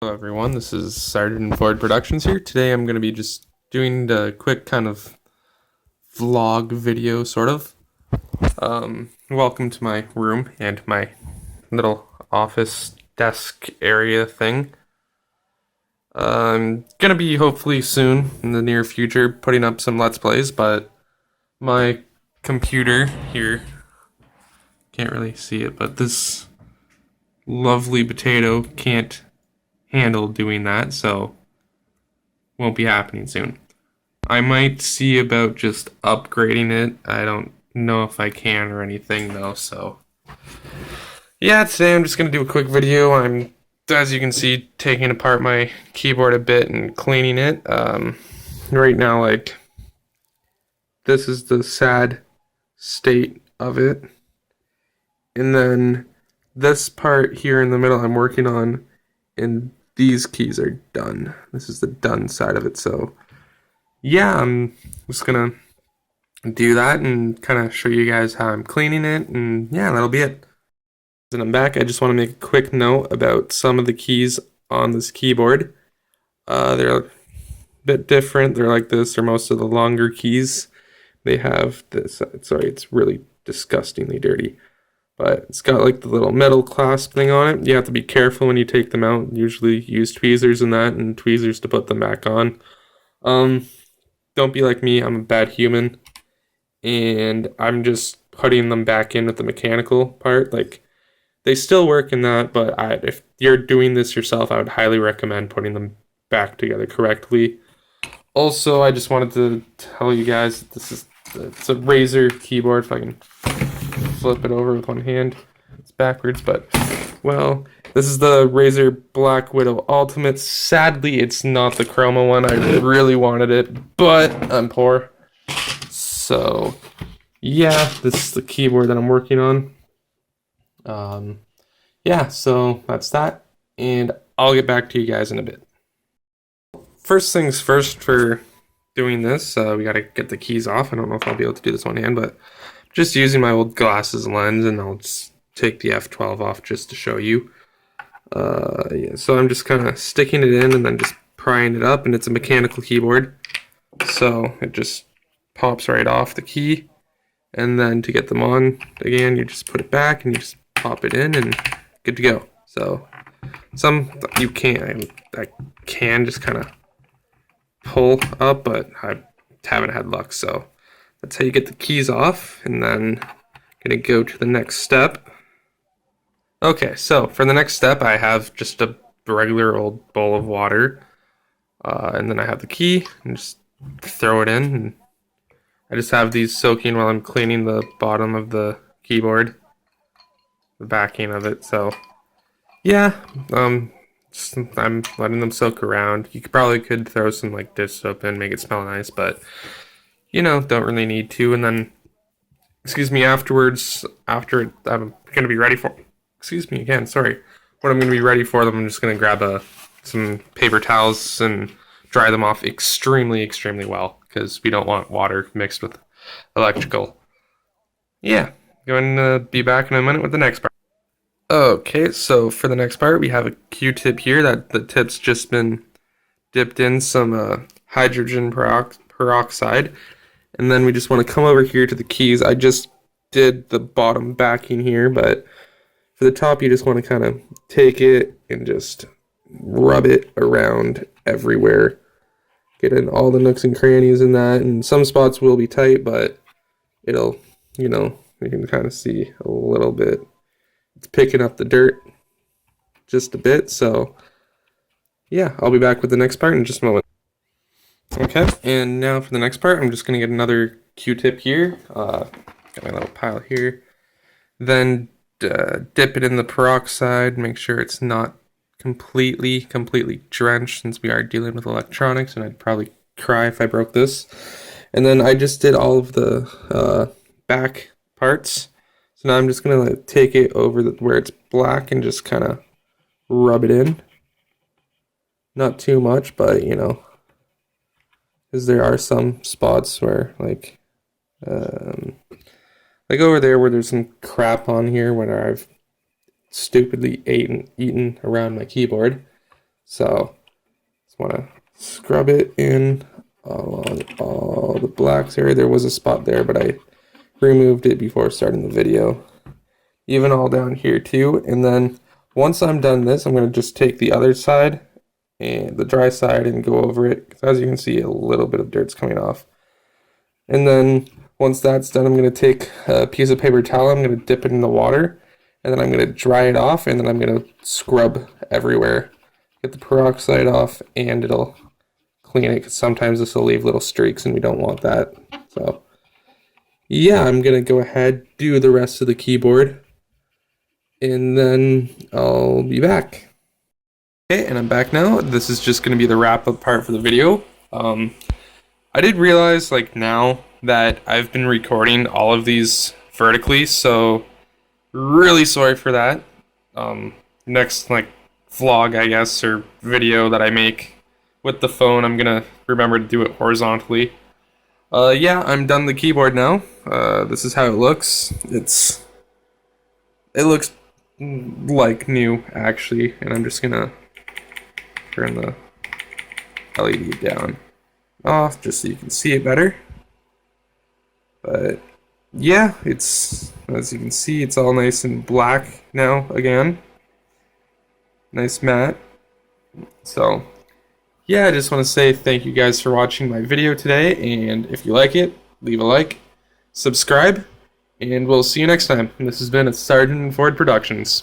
Hello everyone, this is Sargent Ford Productions here. Today I'm going to be just doing the quick kind of vlog video, sort of. Welcome to my room and my little office desk area thing. I'm going to be hopefully soon, in the near future, putting up some Let's Plays, but my computer here, can't really see it, but this lovely potato can't handle doing that, so won't be happening soon. I might see about just upgrading it. I don't know if I can or anything though, so yeah, today I'm just gonna do a quick video. I'm, as you can see, taking apart my keyboard a bit and cleaning it. Right now, like, this is the sad state of it. And then this part here in the middle I'm working on, and these keys are done. This is the done side of it, so yeah, I'm just gonna do that and kind of show you guys how I'm cleaning it, and yeah, that'll be it. And I'm back. I just want to make a quick note about some of the keys on this keyboard. They're a bit different. They're like this. They're most of the longer keys. They have this, sorry, it's really disgustingly dirty, but it's got like the little metal clasp thing on it. You have to be careful when you take them out. Usually use tweezers and that, and tweezers to put them back on. Don't be like me. I'm a bad human, and I'm just putting them back in with the mechanical part. Like, they still work in that, but if you're doing this yourself, I would highly recommend putting them back together correctly. Also, I just wanted to tell you guys that it's a Razer keyboard. If I can flip it over with one hand, it's backwards, but well, this is the Razer Blackwidow Ultimate. Sadly, it's not the chroma one. I really wanted it, but I'm poor. So yeah, this is the keyboard that I'm working on. Yeah, so that's that, and I'll get back to you guys in a bit. First things first, for doing this, we gotta get the keys off. I don't know if I'll be able to do this one hand, but I'm just using my old glasses lens, and I'll just take the F12 off just to show you. Yeah, so I'm just kind of sticking it in and then just prying it up, and it's a mechanical keyboard, so it just pops right off the key. And then to get them on again, you just put it back and you just pop it in and good to go. So some you can't, I can just kind of pull up, but I haven't had luck. So that's how you get the keys off, and then gonna go to the next step. Okay, so for the next step, I have just a regular old bowl of water, and then I have the key and just throw it in. And I just have these soaking while I'm cleaning the bottom of the keyboard, the backing of it. So yeah, I'm letting them soak around. You probably could throw some like dish soap in, make it smell nice, but you know, don't really need to. And then, excuse me, afterwards, after I'm gonna be ready for, excuse me again, sorry. When I'm gonna be ready for them, I'm just gonna grab some paper towels and dry them off extremely well, because we don't want water mixed with electrical. Yeah, going to be back in a minute with the next part. Okay, so for the next part, we have a Q-tip here that the tip's just been dipped in some hydrogen peroxide, and then we just want to come over here to the keys. I just did the bottom backing here, but for the top, you just want to kind of take it and just rub it around everywhere. Get in all the nooks and crannies in that, and some spots will be tight, but it'll, you know, you can kind of see a little bit. It's picking up the dirt just a bit, so yeah, I'll be back with the next part in just a moment. Okay, and now for the next part, I'm just going to get another Q-tip here. Got my little pile here. Then dip it in the peroxide, make sure it's not completely drenched, since we are dealing with electronics, and I'd probably cry if I broke this. And then I just did all of the back parts, so now I'm just gonna like take it over where it's black and just kind of rub it in. Not too much, but you know, because there are some spots where like over there where there's some crap on here where I've stupidly eaten around my keyboard. So just want to scrub it in along all the blacks area. There was a spot there, but I removed it before starting the video. Even all down here too. And then once I'm done this, I'm going to just take the other side and the dry side and go over it. 'Cause as you can see, a little bit of dirt's coming off. And then once that's done, I'm going to take a piece of paper towel. I'm going to dip it in the water. And then I'm going to dry it off. And then I'm going to scrub everywhere. Get the peroxide off, and it'll clean it. Because sometimes this will leave little streaks, and we don't want that. So yeah, I'm going to go ahead, do the rest of the keyboard. And then I'll be back. Okay, and I'm back now. This is just going to be the wrap-up part for the video. I did realize, like, now that I've been recording all of these vertically, so really sorry for that. Next, like, vlog, I guess, or video that I make with the phone, I'm going to remember to do it horizontally. Yeah, I'm done the keyboard now. This is how it looks. It looks like new, actually, and I'm just gonna turn the LED down off just so you can see it better. But yeah, it's, as you can see, it's all nice and black now again. Nice matte. So yeah, I just want to say thank you guys for watching my video today, and if you like it, leave a like, subscribe, and we'll see you next time. This has been a Sargent and Ford Productions.